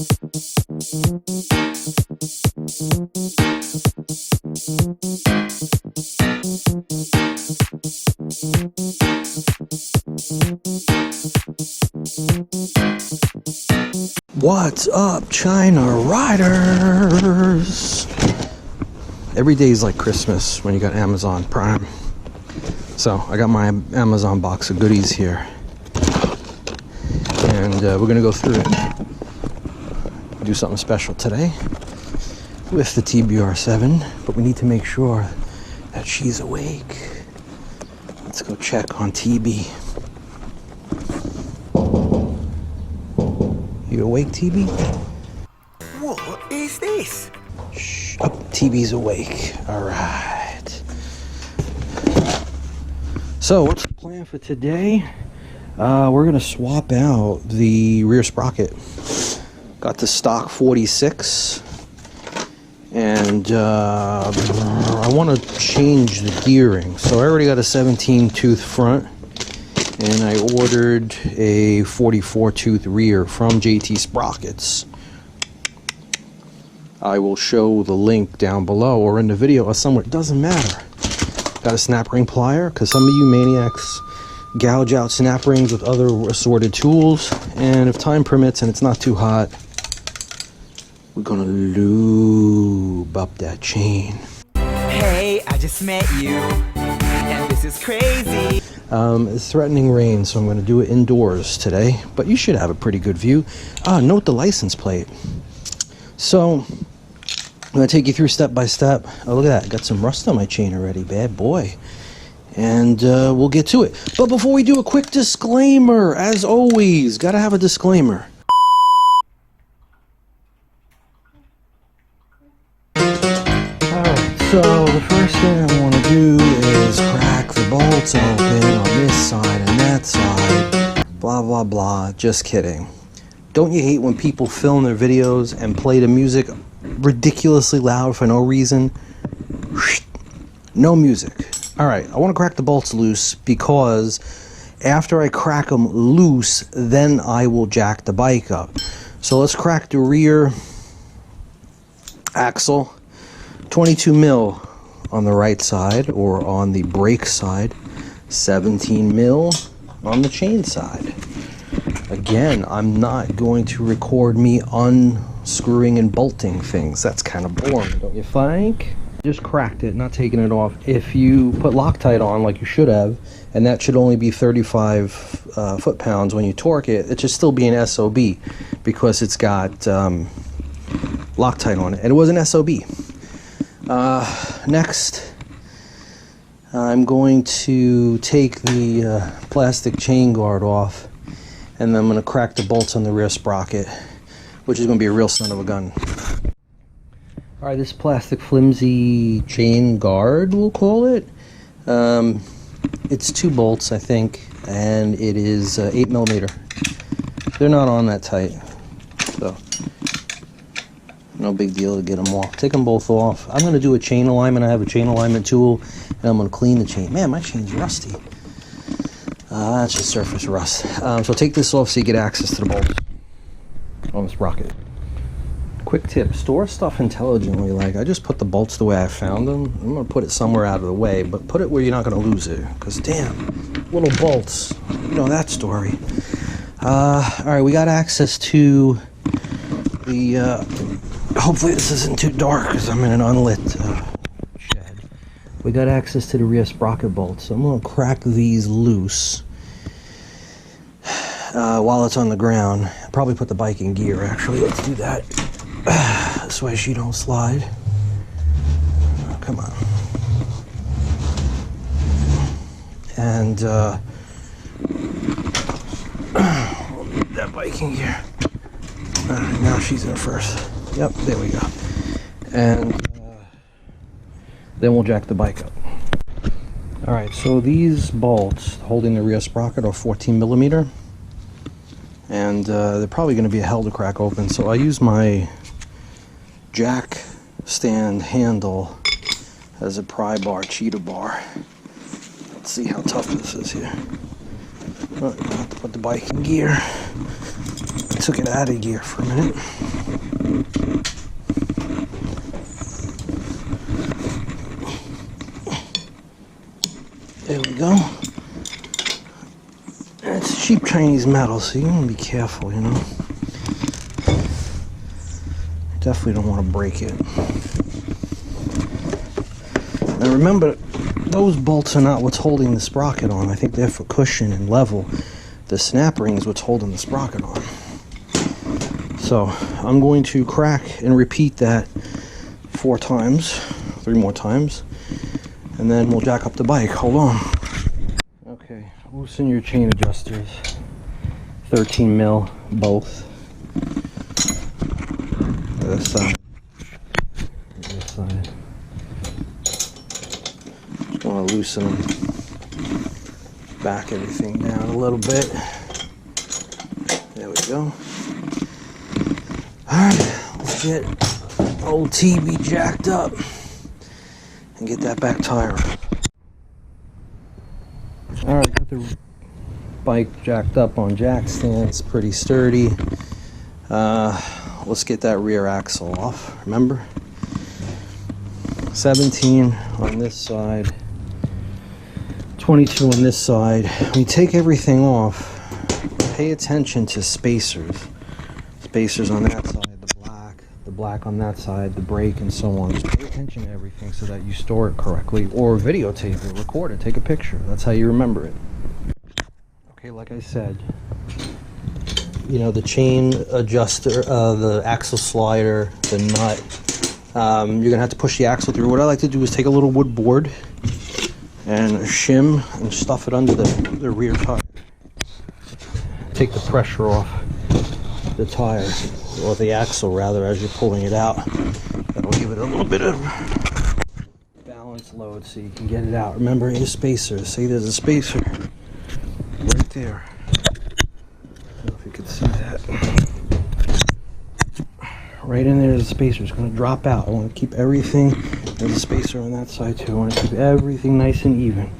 What's up, China Riders? Every day is like Christmas when you got Amazon Prime. So I got my Amazon box of goodies here, and we're gonna go through it, do something special today with the TBR7, but we need to make sure that she's awake. Let's go check on TB. You awake, TB? What is this? Shh. Oh, TB's awake. All right. So, what's the plan for today? We're going to swap out the rear sprocket. Got the stock 46. And I want to change the gearing. So, I already got a 17-tooth front. And I ordered a 44-tooth rear from JT Sprockets. I will show the link down below or in the video or somewhere. It doesn't matter. Got a snap ring plier because some of you maniacs gouge out snap rings with other assorted tools. And if time permits and it's not too hot, we're gonna lube up that chain. Hey, I just met you, and this is crazy. It's threatening rain, so I'm going to do it indoors today, but you should have a pretty good view. Note the license plate. So, I'm going to take you through step by step. Oh, look at that. Got some rust on my chain already. Bad boy. And we'll get to it. But before we do, a quick disclaimer. As always, got to have a disclaimer. Alright, so the first thing I want to do is crack the bolts open on this side and that side. Blah, blah, blah. Just kidding. Don't you hate when people film their videos and play the music ridiculously loud for no reason? No music. Alright, I want to crack the bolts loose because after I crack them loose, then I will jack the bike up. So let's crack the rear axle. 22 mil on the right side or on the brake side. 17 mil on the chain side. Again, I'm not going to record me unscrewing and bolting things. That's kind of boring, don't you think? Just cracked it, not taking it off. If you put Loctite on like you should have, and that should only be 35 foot-pounds when you torque it, it should still be an SOB because it's got Loctite on it. And it was an SOB. Next, I'm going to take the plastic chain guard off, and then I'm going to crack the bolts on the rear sprocket, which is going to be a real son of a gun. Alright, this plastic flimsy chain guard, we'll call it. It's 2 bolts, I think, and it is 8mm. They're not on that tight, so no big deal to get them off. Take them both off. I'm going to do a chain alignment. I have a chain alignment tool, and I'm going to clean the chain. Man, my chain's rusty. That's just surface rust. So take this off so you get access to the bolts on the sprocket. Quick tip, store stuff intelligently. Like, I just put the bolts the way I found them. I'm going to put it somewhere out of the way, but put it where you're not going to lose it. Because, damn, little bolts. You know that story. Alright, we got access to the... hopefully this isn't too dark because I'm in an unlit shed. We got access to the rear sprocket bolts. So I'm going to crack these loose while it's on the ground. Probably put the bike in gear, actually. Let's do that. This way she don't slide. Oh, come on. And that bike in gear. Alright, now she's in first. Yep, there we go. And then we'll jack the bike up. Alright, so these bolts holding the rear sprocket are 14mm. And they're probably going to be a hell to crack open. So I use my jack stand handle as a pry bar, cheetah bar. Let's see how tough this is here. Oh, I have to put the bike in gear. took it out of gear for a minute. There we go. It's cheap Chinese metal, so you want to be careful, you know. Definitely don't want to break it. Now remember, those bolts are not what's holding the sprocket on. I think they're for cushion and level. The snap ring is what's holding the sprocket on. So I'm going to crack and repeat that 4 times, 3 more times, and then we'll jack up the bike. Hold on. Okay, loosen your chain adjusters. 13 mil, both. This side. This side. Just want to loosen them. Back everything down a little bit. There we go. Alright, let's get old TB jacked up and get that back tire up. Alright, got the bike jacked up on jack stands, pretty sturdy. Let's get that rear axle off. Remember? 17 on this side, 22 on this side. When you take everything off, pay attention to spacers. Spacers on that side, the black on that side, the brake, and so on. Just pay attention to everything so that you store it correctly, or videotape it, record it, take a picture. That's how you remember it. Okay, like I said, you know, the chain adjuster, the axle slider, the nut, you're gonna have to push the axle through. What I like to do is take a little wood board and shim and stuff it under the rear tire. Take the pressure off the tire, or the axle rather, as you're pulling it out. That'll give it a little bit of balance load so you can get it out. Remember your spacers. See, there's a spacer right there. I don't know if you can see that. Right in there is a spacer. It's going to drop out. I want to keep everything. There's a spacer on that side too. I want to keep everything nice and even.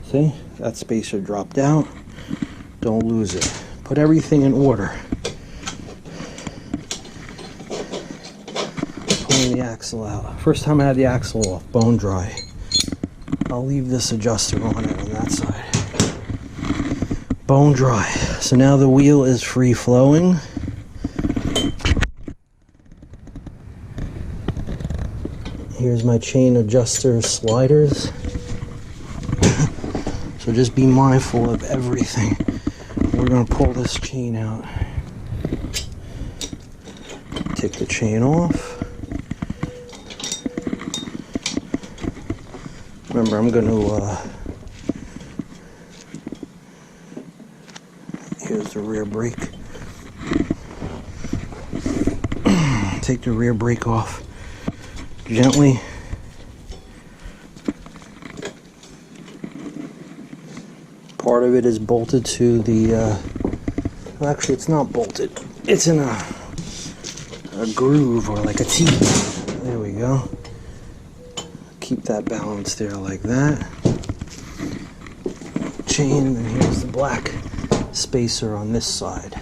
See? That spacer dropped out. Don't lose it. Put everything in order. Pulling the axle out. First time I had the axle off, bone dry. I'll leave this adjuster on it on that side. Bone dry. So now the wheel is free flowing. Here's my chain adjuster sliders. So just be mindful of everything. We're going to pull this chain out. Take the chain off. Remember, I'm going to here's the rear brake. Take the rear brake off gently. Part of it is bolted to the well, actually it's not bolted, it's in a groove, or like a T. There we go. Keep that balance there like that. Chain, and here's the black spacer on this side.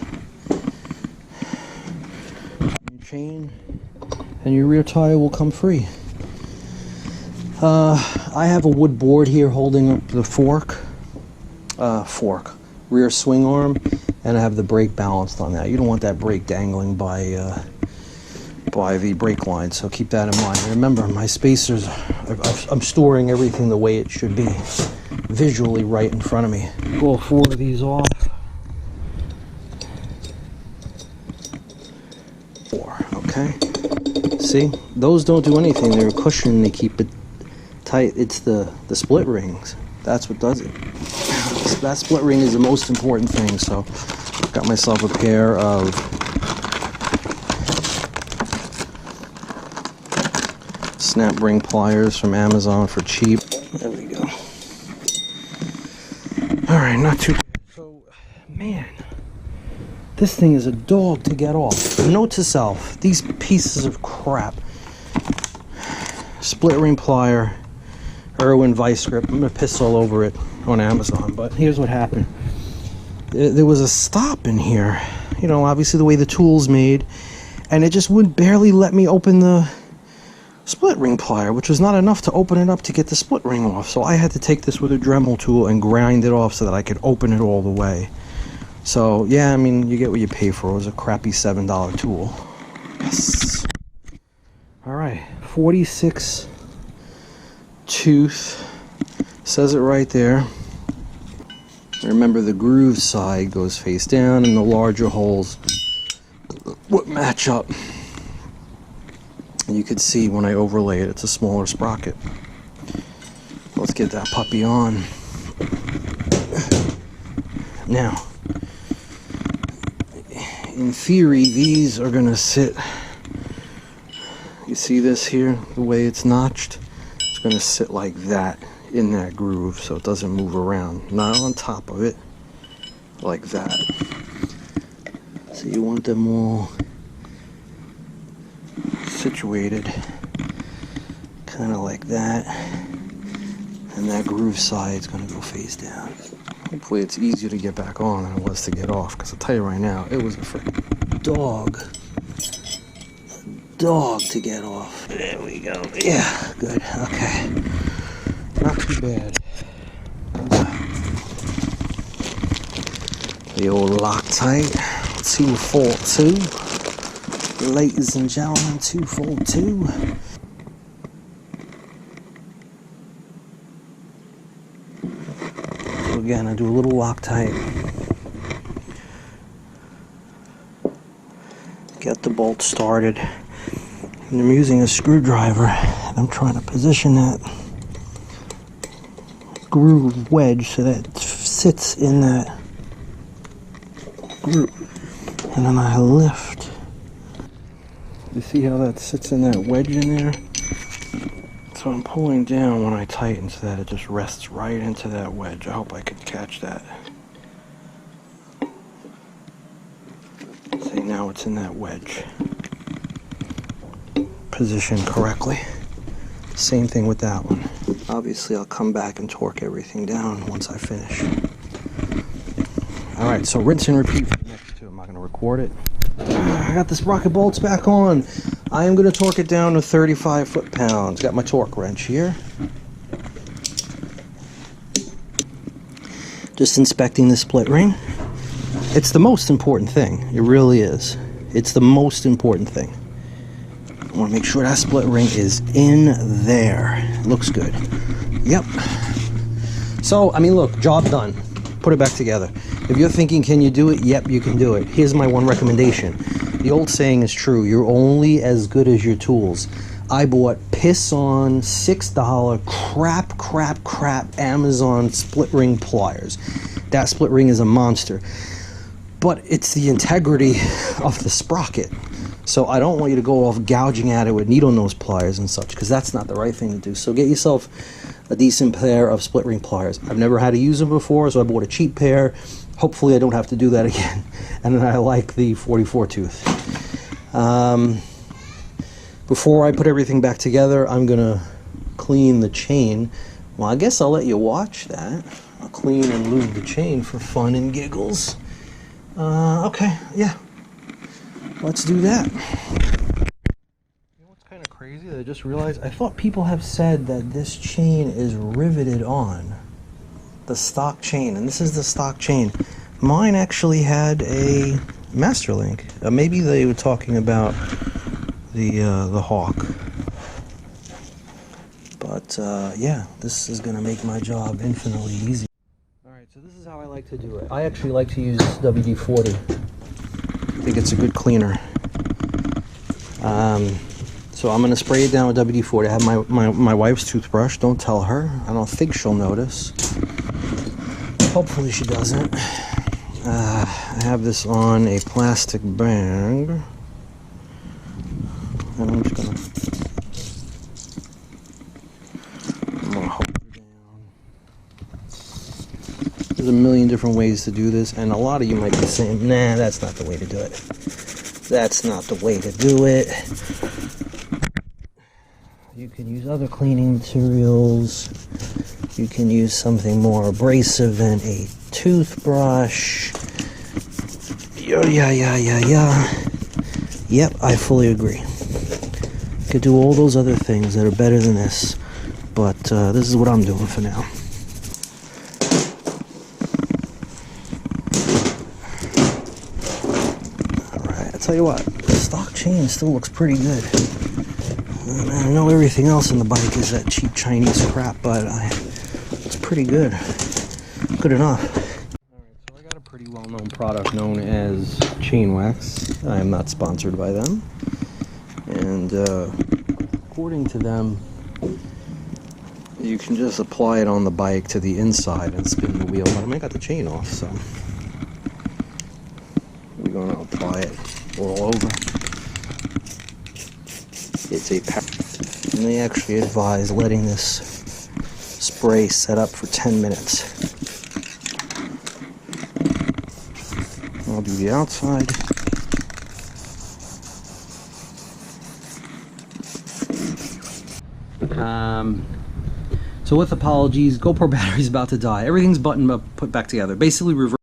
Your chain and your rear tire will come free. I have a wood board here holding up the rear swing arm, and I have the brake balanced on that. You don't want that brake dangling by the brake line, so keep that in mind. Remember, my spacers, I'm storing everything the way it should be, visually right in front of me. Pull 4 of these off. 4, okay. See, those don't do anything. They're a cushion. They keep it tight. It's the split rings. That's what does it. That split ring is the most important thing. So, got myself a pair of snap ring pliers from Amazon for cheap. There we go. All right, not too bad. So, man, this thing is a dog to get off. Note to self: these pieces of crap. Split ring plier, Irwin vice grip. I'm gonna piss all over it on Amazon. But here's what happened. There was a stop in here. you know, obviously the way the tool's made, and it just would barely let me open the split ring plier, which was not enough to open it up to get the split ring off. So I had to take this with a Dremel tool and grind it off so that I could open it all the way. So yeah, I mean, you get what you pay for. It was a crappy $7 tool. Yes. All right, 46 tooth, says it right there. Remember, the groove side goes face down and the larger holes would match up. And you could see when I overlay it, it's a smaller sprocket. Let's get that puppy on. Now, in theory, these are gonna sit, you see this here, the way it's notched? It's gonna sit like that in that groove so it doesn't move around. Not on top of it, like that. So you want them all situated kind of like that, and that groove side's gonna go face down. Hopefully it's easier to get back on than it was to get off, because I'll tell you right now, it was a freaking dog to get off. There we go. Yeah, good. Okay. Not too bad. The old Loctite 242. Ladies and gentlemen, 242. So again, I do a little Loctite. Get the bolt started. And I'm using a screwdriver, and I'm trying to position that groove wedge so that it sits in that groove. And then I lift. You see how that sits in that wedge in there? So I'm pulling down when I tighten so that it just rests right into that wedge. I hope I can catch that. See, now it's in that wedge. Positioned correctly. Same thing with that one. Obviously, I'll come back and torque everything down once I finish. Alright, so rinse and repeat for the next two. I'm not going to record it. I got the sprocket bolts back on. I am going to torque it down to 35 foot-pounds. Got my torque wrench here. Just inspecting the split ring. It's the most important thing. It really is. It's the most important thing. I want to make sure that split ring is in there. Looks good. Yep. So, I mean, look, job done. Put it back together. If you're thinking, can you do it? Yep, you can do it. Here's my one recommendation. The old saying is true. You're only as good as your tools. I bought piss-on, $6, crap Amazon split ring pliers. That split ring is a monster. But it's the integrity of the sprocket. So I don't want you to go off gouging at it with needle nose pliers and such, because that's not the right thing to do. So get yourself a decent pair of split ring pliers. I've never had to use them before, so I bought a cheap pair. Hopefully I don't have to do that again. And then I like the 44 tooth. Before I put everything back together, I'm gonna clean the chain. Well, I guess I'll let you watch that. I'll clean and lube the chain for fun and giggles. Okay, yeah. Let's do that. You know what's kind of crazy? I just realized, I thought people have said that this chain is riveted on. The stock chain, and this is the stock chain. Mine actually had a master link. Maybe they were talking about the Hawk. But yeah, this is gonna make my job infinitely easier. Alright, so this is how I like to do it. I actually like to use WD-40. I think it's a good cleaner. So I'm gonna spray it down with WD-40. I have my wife's toothbrush. Don't tell her. I don't think she'll notice. Hopefully she doesn't. I have this on a plastic bag. And I'm just gonna hold it down. There's a million different ways to do this, and a lot of you might be saying, nah, that's not the way to do it. That's not the way to do it. You can use other cleaning materials. You can use something more abrasive than a toothbrush. Yeah. Yep, I fully agree. Could do all those other things that are better than this, but this is what I'm doing for now. Alright, I'll tell you what, the stock chain still looks pretty good. I know everything else in the bike is that cheap Chinese crap, but it's pretty good. Good enough. Alright, so I got a pretty well-known product known as Chain Wax. I am not sponsored by them. And according to them, you can just apply it on the bike to the inside and spin the wheel. But I might got the chain off, so we're going to apply it all over. It's a pack, and they actually advise letting this spray set up for 10 minutes. I'll do the outside. So with apologies, GoPro battery's about to die. Everything's put back together. Basically reverse